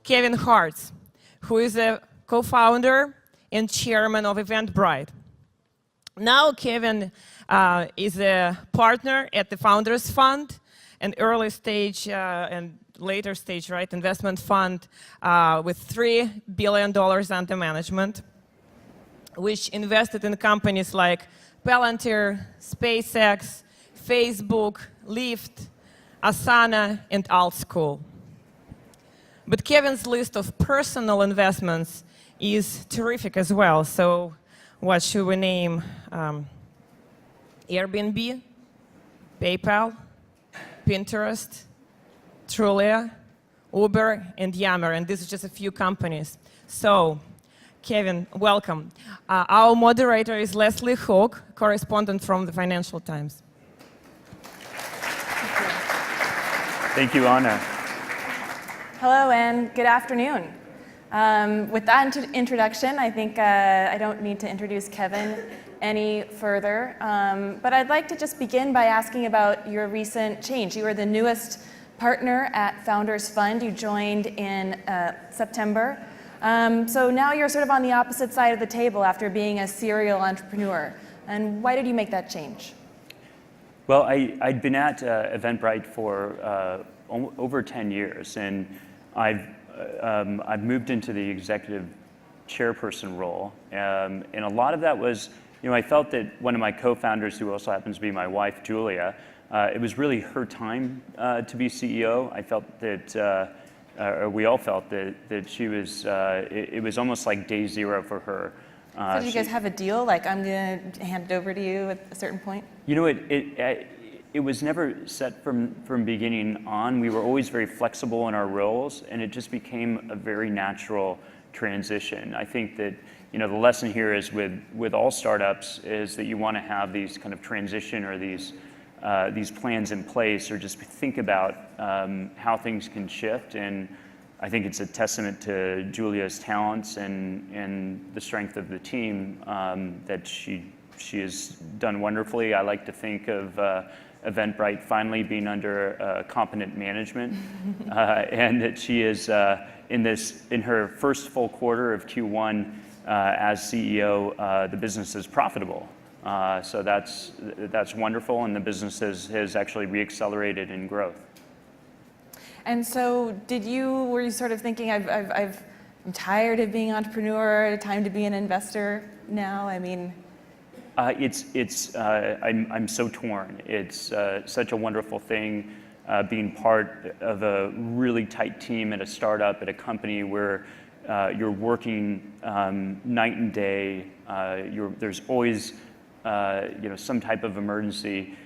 Kevin Hartz, who is a co-founder and chairman of Eventbrite. Now Kevin is a partner at the Founders Fund, an early stage and later stage investment fund with $3 billion under management, which invested in companies like Palantir, SpaceX, Facebook, Lyft, Asana, and Altschool. But Kevin's list of personal investments is terrific as well. So what should we name? Airbnb, PayPal, Pinterest, Trulia, Uber, and Yammer. And this is just a few companies. So Kevin, welcome. Our moderator is Leslie Hook, correspondent from the Financial Times. Thank you, Anna. Hello and good afternoon. With that introduction, I think I don't need to introduce Kevin any further, but I'd like to just begin by asking about your recent change. You are the newest partner at Founders Fund. You joined in September. So now you're sort of on the opposite side of the table after being a serial entrepreneur. And why did you make that change? Well, I'd been at Eventbrite for over 10 years, and I've moved into the executive chairperson role, and a lot of that was, I felt that one of my co-founders, who also happens to be my wife, Julia, it was really her time to be CEO. I felt that, or we all felt that she was, it was almost like day zero for her. So did you guys have a deal? Like, I'm going to hand it over to you at a certain point? It was never set from beginning on. We were always very flexible in our roles, and it just became a very natural transition. I think that the lesson here is with all startups is that you want to have these kind of transition or these plans in place, or just think about how things can shift. And I think it's a testament to Julia's talents and the strength of the team that she has done wonderfully. I like to think of Eventbrite finally being under competent management, and that she is in her first full quarter of Q1 as CEO. The business is profitable, so that's wonderful, and the business has actually reaccelerated in growth. And so, were you sort of thinking, I'm tired of being an entrepreneur, time to be an investor now? I mean. I'm so torn. It's such a wonderful thing being part of a really tight team at a startup, at a company where you're working night and day. There's always some type of emergency,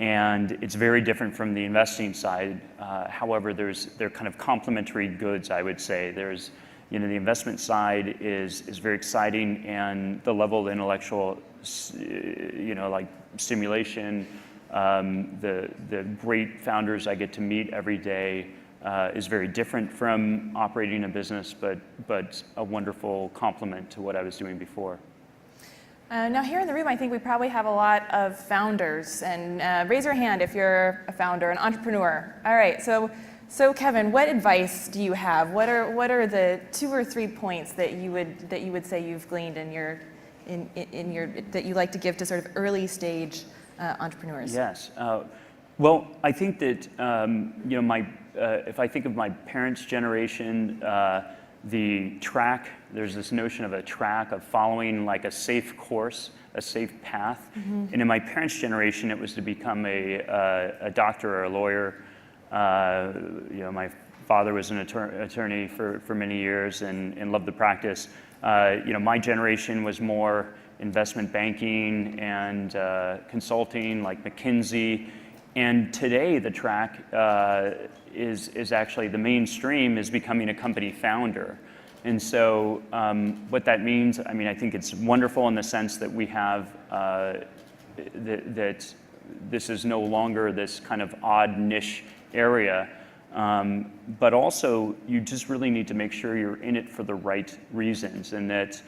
and it's very different from the investing side. However, they're kind of complementary goods, I would say. There's the investment side is very exciting, and the level of intellectual like stimulation, the great founders I get to meet every day is very different from operating a business, but a wonderful complement to what I was doing before. Now here in the room, I think we probably have a lot of founders, and raise your hand if you're a founder, an entrepreneur. All right, so Kevin, what advice do you have? What are the 2 or 3 points that you would say you've gleaned in your that you like to give to sort of early stage entrepreneurs? Yes. Well, I think that if I think of my parents' generation, the track, there's this notion of a track of following like a safe course, a safe path. Mm-hmm. And in my parents' generation, it was to become a doctor or a lawyer. My father was an attorney for many years and loved the practice. My generation was more investment banking and consulting, like McKinsey. And today, the track is actually the mainstream is becoming a company founder. And so, what that means, I think it's wonderful in the sense that we have that this is no longer this kind of odd niche area. But also, you just really need to make sure you're in it for the right reasons, and that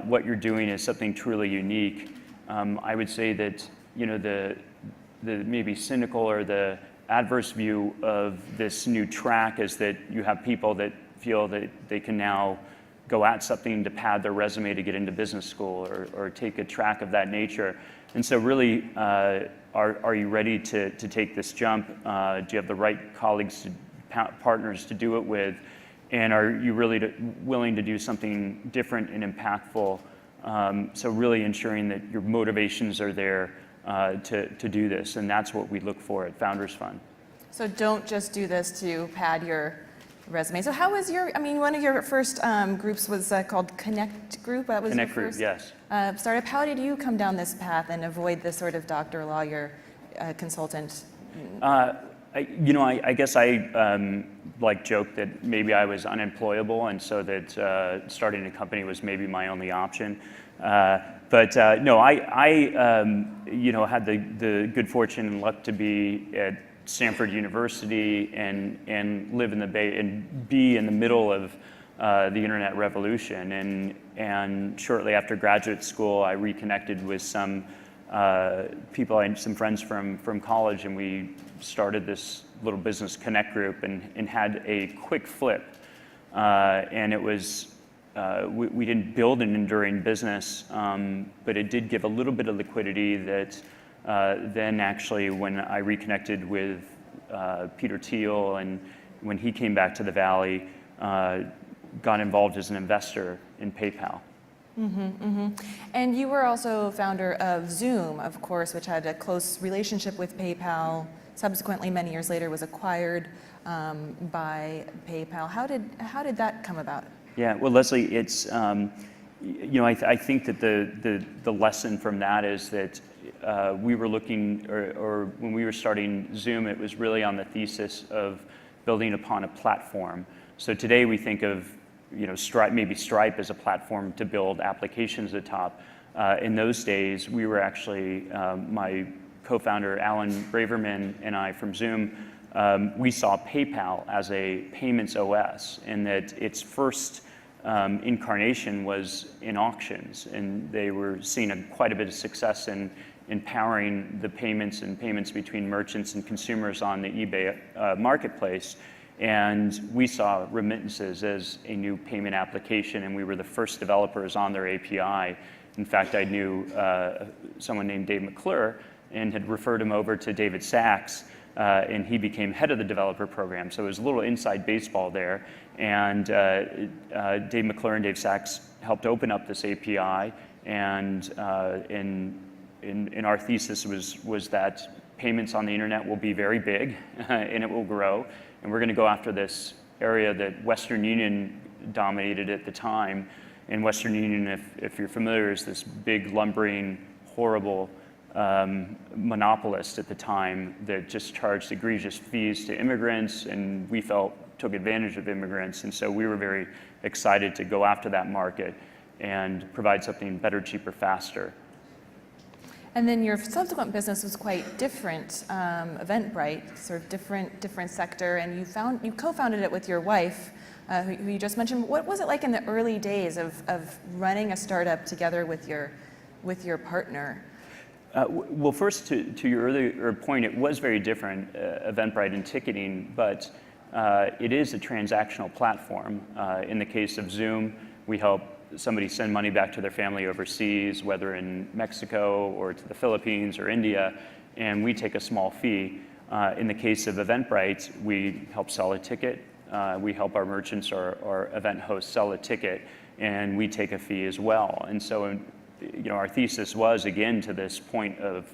what you're doing is something truly unique. I would say that, the maybe cynical or the adverse view of this new track is that you have people that feel that they can now go at something to pad their resume to get into business school or take a track of that nature. And so really, are you ready to take this jump? Do you have the right colleagues, partners to do it with? And are you really willing to do something different and impactful? So really ensuring that your motivations are there to do this. And that's what we look for at Founders Fund. So don't just do this to pad your resume. So how was one of your first groups was called Connect Group. That was Connect your Group, first yes. Startup. How did you come down this path and avoid this sort of doctor, lawyer, consultant? I guess I joke that maybe I was unemployable, and so that starting a company was maybe my only option. But no, I had the good fortune and luck to be at Stanford University and live in the Bay and be in the middle of the internet revolution. And shortly after graduate school, I reconnected with some people, some friends from college, and we started this little business Connect Group and had a quick flip. And it was, we didn't build an enduring business, but it did give a little bit of liquidity that then actually when I reconnected with Peter Thiel and when he came back to the Valley, got involved as an investor in PayPal. Mm-hmm, mm-hmm. And you were also founder of Zoom, of course, which had a close relationship with PayPal. Subsequently, many years later, was acquired by PayPal. How did that come about? Yeah, well, Leslie, it's I think that the lesson from that is that we were looking, or when we were starting Zoom, it was really on the thesis of building upon a platform. So today we think of Stripe as a platform to build applications at top. In those days, we were actually, my co-founder Alan Braverman and I from Zoom, we saw PayPal as a payments OS, and that its first incarnation was in auctions, and they were seeing quite a bit of success in empowering the payments and payments between merchants and consumers on the eBay marketplace. And we saw remittances as a new payment application, and we were the first developers on their API. In fact, I knew someone named Dave McClure and had referred him over to David Sachs, and he became head of the developer program. So it was a little inside baseball there. And Dave McClure and Dave Sachs helped open up this API, and in our thesis was that payments on the internet will be very big, and it will grow. And we're going to go after this area that Western Union dominated at the time. And Western Union, if you're familiar, is this big, lumbering, horrible monopolist at the time that just charged egregious fees to immigrants, and we felt took advantage of immigrants. And so we were very excited to go after that market and provide something better, cheaper, faster. And then your subsequent business was quite different, Eventbrite, sort of different sector, and you co-founded it with your wife, who you just mentioned. What was it like in the early days of running a startup together with your partner? Well, first to your earlier point, it was very different, Eventbrite and ticketing, but it is a transactional platform. In the case of Zoom, we help somebody send money back to their family overseas, whether in Mexico or to the Philippines or India, and we take a small fee. In the case of Eventbrite, we help sell a ticket. We help our merchants or event hosts sell a ticket, and we take a fee as well. And so, our thesis was, again, to this point of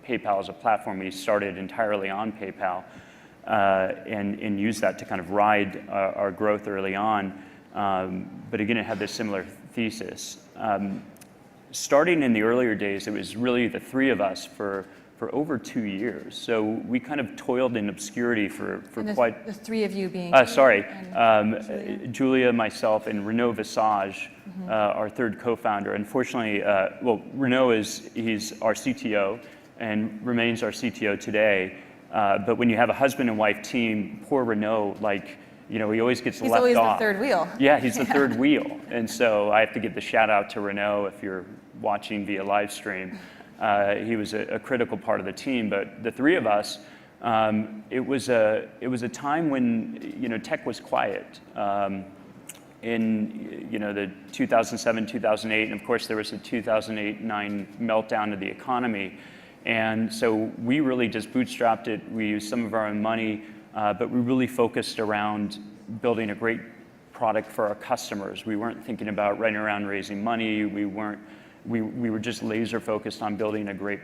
PayPal as a platform. We started entirely on PayPal and used that to kind of ride our growth early on. But again, it had this similar thesis. Starting in the earlier days, it was really the three of us for over 2 years. So we kind of toiled in obscurity for quite... The three of you being... Julia, myself, and Renaud Visage, our third co-founder. Unfortunately, Renaud he's our CTO and remains our CTO today. But when you have a husband and wife team, poor Renaud, he always gets left off. He's always the third wheel. Yeah, he's the third wheel. And so I have to give the shout out to Renaud if you're watching via live stream. He was a critical part of the team, but the three of us, it was a time when tech was quiet. In the 2007, 2008, and of course there was a 2008-9 meltdown of the economy, and so we really just bootstrapped it. We used some of our own money, but we really focused around building a great product for our customers. We weren't thinking about running around raising money. We were just laser focused on building a great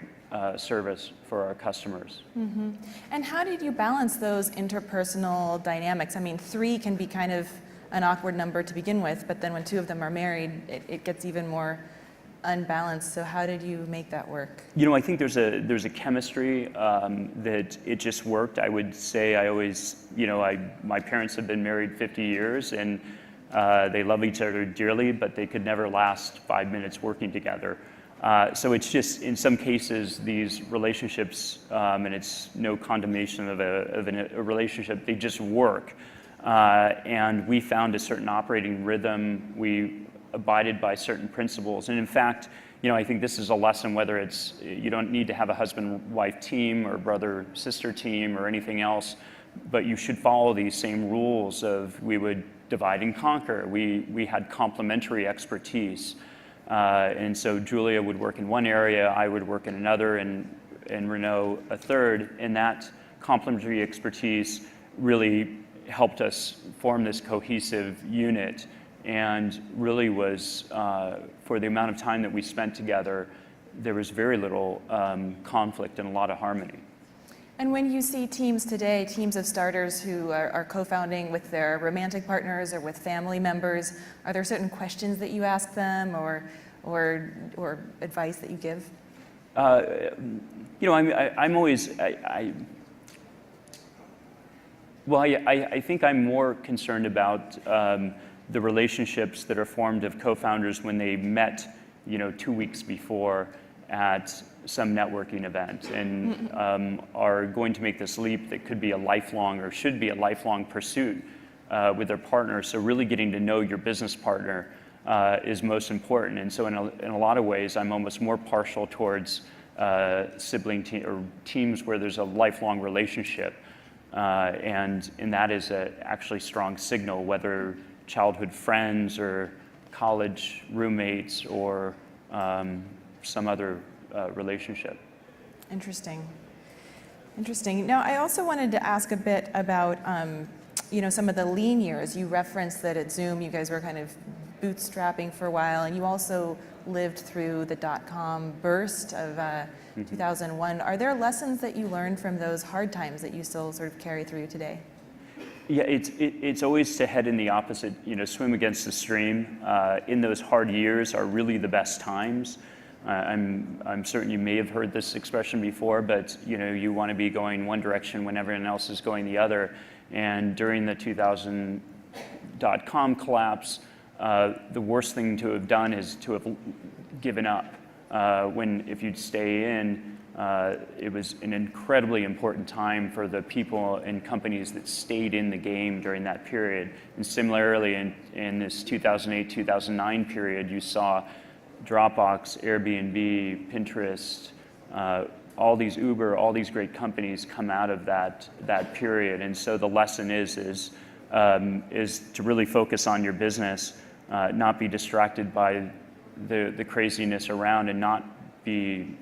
service for our customers. Mm-hmm. And how did you balance those interpersonal dynamics? I mean, 3 can be kind of an awkward number to begin with, but then when 2 of them are married, it gets even more unbalanced. So how did you make that work? I think there's a chemistry that it just worked. I would say I always, my parents have been married 50 years, and they love each other dearly, but they could never last 5 minutes working together. So it's just, in some cases, these relationships, and it's no condemnation of a relationship, they just work. And we found a certain operating rhythm. We abided by certain principles. And in fact, I think this is a lesson, whether it's, you don't need to have a husband-wife team or brother-sister team or anything else, but you should follow these same rules of, we would divide and conquer. We had complementary expertise. And so Julia would work in one area, I would work in another, and Renaud a third. And that complementary expertise really helped us form this cohesive unit, and really was, for the amount of time that we spent together, there was very little conflict and a lot of harmony. And when you see teams today, teams of starters who are co-founding with their romantic partners or with family members, are there certain questions that you ask them or advice that you give? I'm always, I think I'm more concerned about the relationships that are formed of co-founders when they met, 2 weeks before at some networking event, and are going to make this leap that could be a lifelong, or should be a lifelong pursuit with their partner. So really getting to know your business partner is most important. And so in a lot of ways, I'm almost more partial towards sibling or teams where there's a lifelong relationship. And that is a actually strong signal, whether childhood friends or college roommates or some other relationship. Interesting. Now, I also wanted to ask a bit about some of the lean years. You referenced that at Zoom you guys were kind of bootstrapping for a while, and you also lived through the dot-com burst of 2001. Are there lessons that you learned from those hard times that you still sort of carry through today? Yeah, it's always to head in the opposite, swim against the stream. In those hard years are really the best times. I'm certain you may have heard this expression before, but you want to be going one direction when everyone else is going the other. And during the 2000 dot-com collapse, the worst thing to have done is to have given up. If you'd stay in, it was an incredibly important time for the people and companies that stayed in the game during that period. And similarly, in this 2008-2009 period, you saw Dropbox, Airbnb, Pinterest, all these Uber, all these great companies come out of that period. And so the lesson is to really focus on your business, not be distracted by the craziness around, and not be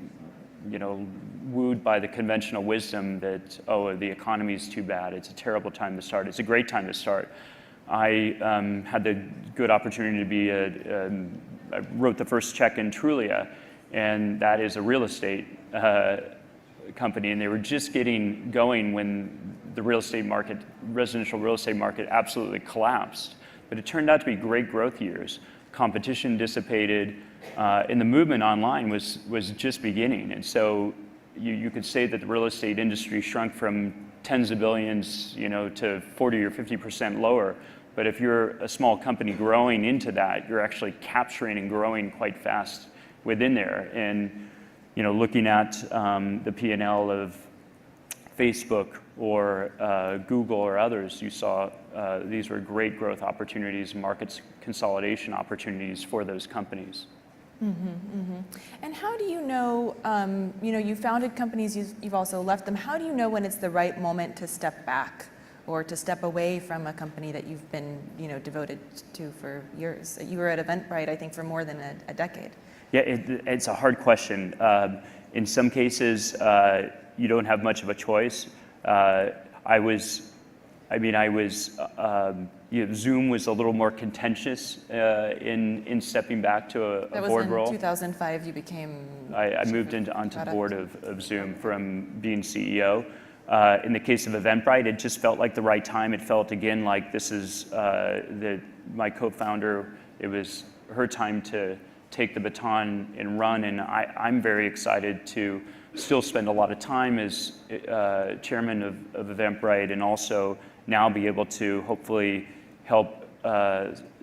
wooed by the conventional wisdom that, the economy is too bad, it's a terrible time to start. It's a great time to start. I had the good opportunity to I wrote the first check in Trulia, and that is a real estate company, and they were just getting going when the residential real estate market absolutely collapsed. But it turned out to be great growth years. Competition dissipated, and the movement online was just beginning. And so you could say that the real estate industry shrunk from tens of billions, to 40 or 50% lower. But if you're a small company growing into that, you're actually capturing and growing quite fast within there. And looking at the P&L of Facebook or Google or others, you saw these were great growth opportunities, markets consolidation opportunities for those companies. And how do you know, you founded companies, you've also left them. How do you know when it's the right moment to step back or to step away from a company that you've been, devoted to for years? You were at Eventbrite, I think, for more than a decade. Yeah, it's a hard question. In some cases, you don't have much of a choice. Zoom was a little more contentious in stepping back to a board role. That was in 2005 you became... I moved onto the board of Zoom from being CEO. In the case of Eventbrite, it just felt like the right time. It felt, again, like this is my co-founder. It was her time to take the baton and run, and I'm very excited to still spend a lot of time as chairman of Eventbrite, and also now be able to hopefully help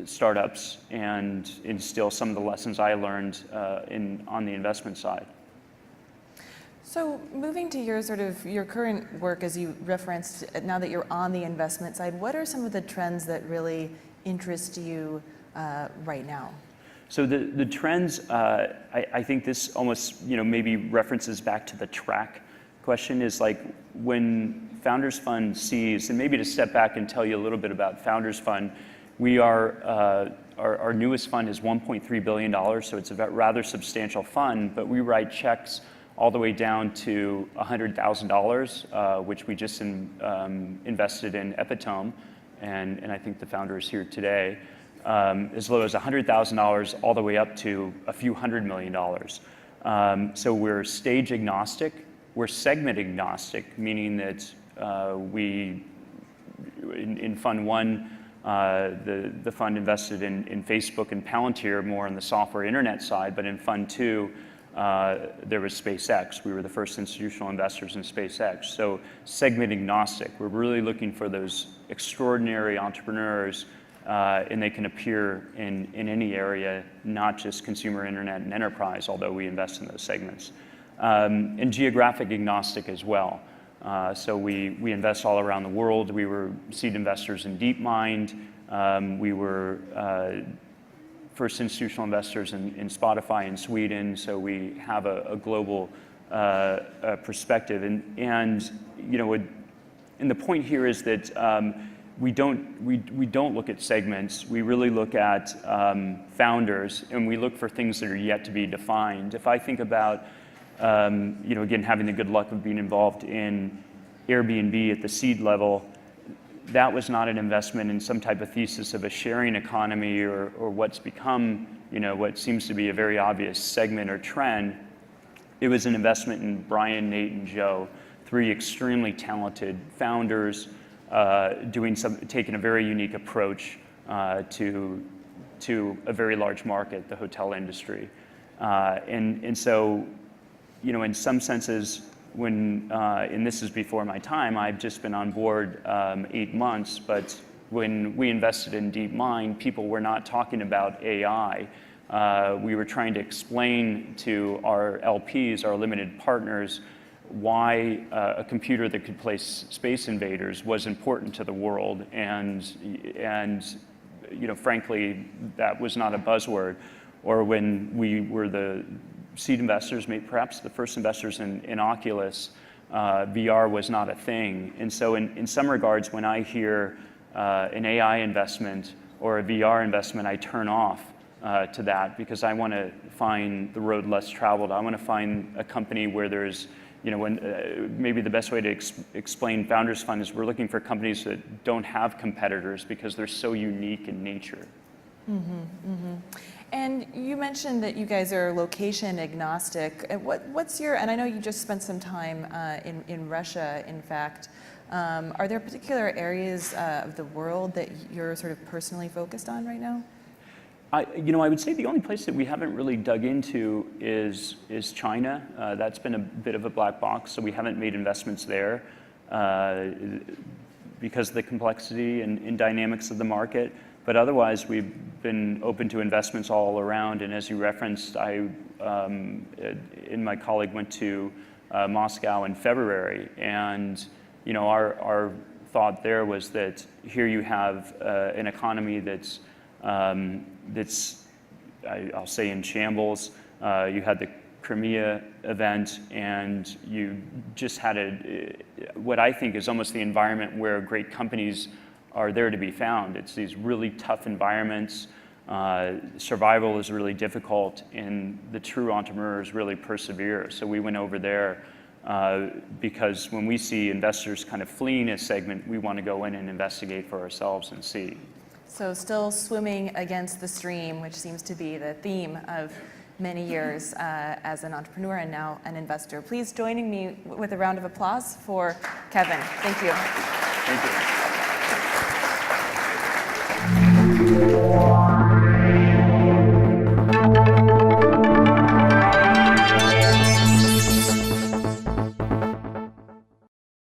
startups and instill some of the lessons I learned on the investment side. So moving to your current work, as you referenced, now that you're on the investment side, what are some of the trends that really interest you right now? So the trends, I think this almost maybe references back to the track question, is like when Founders Fund sees, and maybe to step back and tell you a little bit about Founders Fund, we are, our newest fund is $1.3 billion, so it's a rather substantial fund, but we write checks all the way down to $100,000, which we just invested in Epitome, and I think the founder is here today, as low as $100,000 all the way up to a few $100 million. So we're stage agnostic, we're segment agnostic, meaning that in Fund 1, the fund invested in Facebook and Palantir more on the software internet side, but in Fund 2, there was SpaceX. We were the first institutional investors in SpaceX. So segment agnostic. We're really looking for those extraordinary entrepreneurs, and they can appear in any area, not just consumer internet and enterprise, although we invest in those segments. And geographic agnostic as well. So we invest all around the world. We were seed investors in DeepMind. We were first institutional investors in Spotify in Sweden, so we have a global perspective. And the point here is that we don't look at segments. We really look at founders, and we look for things that are yet to be defined. If I think about again, having the good luck of being involved in Airbnb at the seed level, that was not an investment in some type of thesis of a sharing economy or what's become, what seems to be a very obvious segment or trend. It was an investment in Brian, Nate, and Joe, three extremely talented founders, taking a very unique approach to a very large market, the hotel industry. And so, in some senses, and this is before my time, I've just been on board 8 months, but when we invested in DeepMind, people were not talking about AI. We were trying to explain to our LPs, our limited partners, why a computer that could play Space Invaders was important to the world, and frankly, that was not a buzzword. Or when we were the seed investors, maybe perhaps the first investors in Oculus, VR was not a thing. And so in some regards, when I hear an AI investment or a VR investment, I turn off to that, because I want to find the road less traveled. I want to find a company where there's, maybe the best way to explain Founders Fund is we're looking for companies that don't have competitors because they're so unique in nature. And you mentioned that you guys are location agnostic. What's your, and I know you just spent some time in Russia, in fact. Are there particular areas of the world that you're sort of personally focused on right now? I would say the only place that we haven't really dug into is China. That's been a bit of a black box, so we haven't made investments there because of the complexity and dynamics of the market. But otherwise, we've been open to investments all around. And as you referenced, I and my colleague went to Moscow in February, and our thought there was that here you have an economy that's I'll say in shambles. You had the Crimea event, and you just had what I think is almost the environment where great companies are there to be found. It's these really tough environments. Survival is really difficult, and the true entrepreneurs really persevere. So we went over there because when we see investors kind of fleeing a segment, we want to go in and investigate for ourselves and see. So still swimming against the stream, which seems to be the theme of many years as an entrepreneur and now an investor. Please join me with a round of applause for Kevin. Thank you. Thank you.